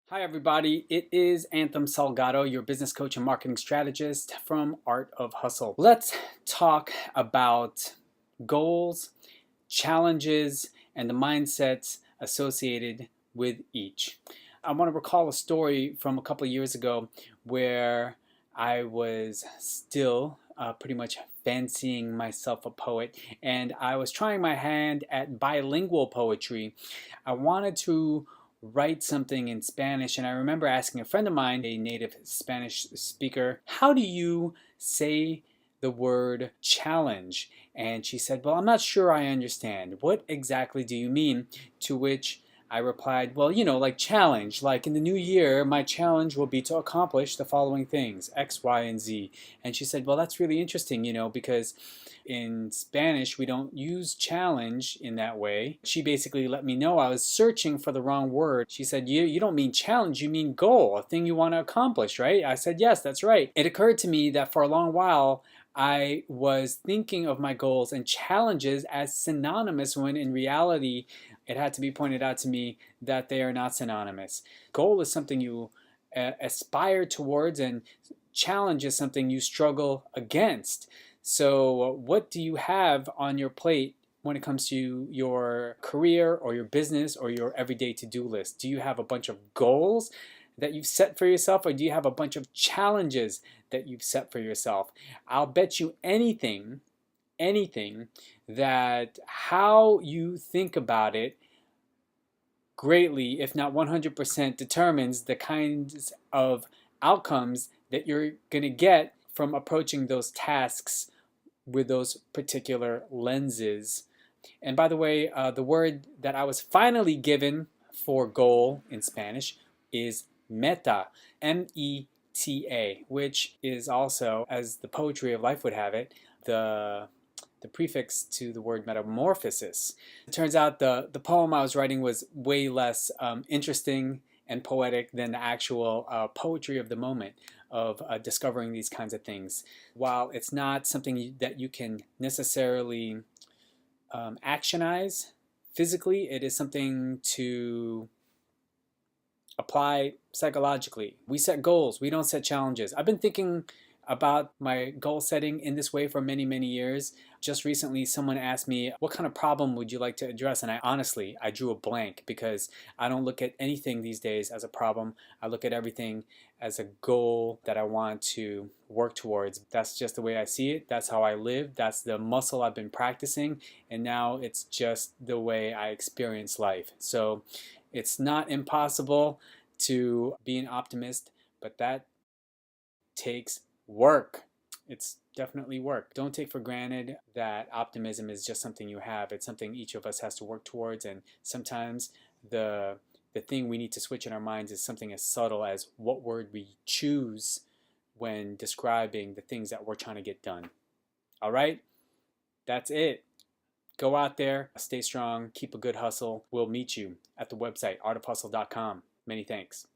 Hi, everybody. It is Anthem Salgado, your business coach and marketing strategist from Art of Hustle. Let's talk about goals, challenges, and the mindsets associated with each. I want to recall a story from a couple of years ago where I was still pretty much fancying myself a poet, and I was trying my hand at bilingual poetry. I wanted to write something in Spanish, and I remember asking a friend of mine, a native Spanish speaker, how do you say the word challenge? And she said, well, I'm not sure I understand. What exactly do you mean? To which I replied, well, like challenge, like in the new year, my challenge will be to accomplish the following things, X, Y, and Z. And she said, well, that's really interesting, because in Spanish, we don't use challenge in that way. She basically let me know I was searching for the wrong word. She said, you don't mean challenge, you mean goal, a thing you want to accomplish, right? I said, yes, that's right. It occurred to me that for a long while, I was thinking of my goals and challenges as synonymous when in reality, it had to be pointed out to me that they are not synonymous. Goal is something you aspire towards, and challenge is something you struggle against. So, what do you have on your plate when it comes to your career or your business or your everyday to-do list? Do you have a bunch of goals that you've set for yourself, or do you have a bunch of challenges that you've set for yourself? I'll bet you anything that how you think about it greatly, if not 100%, determines the kinds of outcomes that you're going to get from approaching those tasks with those particular lenses. And by the way, the word that I was finally given for goal in Spanish is meta, M-E-T-A, which is also, as the poetry of life would have it, the prefix to the word metamorphosis. It turns out the poem I was writing was way less interesting and poetic than the actual poetry of the moment of discovering these kinds of things. While it's not something that you can necessarily actionize physically, it is something to apply psychologically. We set goals, we don't set challenges. I've been thinking about my goal setting in this way for many, many years. Just recently, someone asked me, what kind of problem would you like to address? And I drew a blank because I don't look at anything these days as a problem. I look at everything as a goal that I want to work towards. That's just the way I see it. That's how I live. That's the muscle I've been practicing. And now it's just the way I experience life. So it's not impossible to be an optimist, but that takes work. It's definitely work. Don't take for granted that optimism is just something you have. It's something each of us has to work towards, and sometimes the thing we need to switch in our minds is something as subtle as what word we choose when describing the things that we're trying to get done. All right? That's it. Go out there, stay strong, keep a good hustle. We'll meet you at the website artofhustle.com. Many thanks.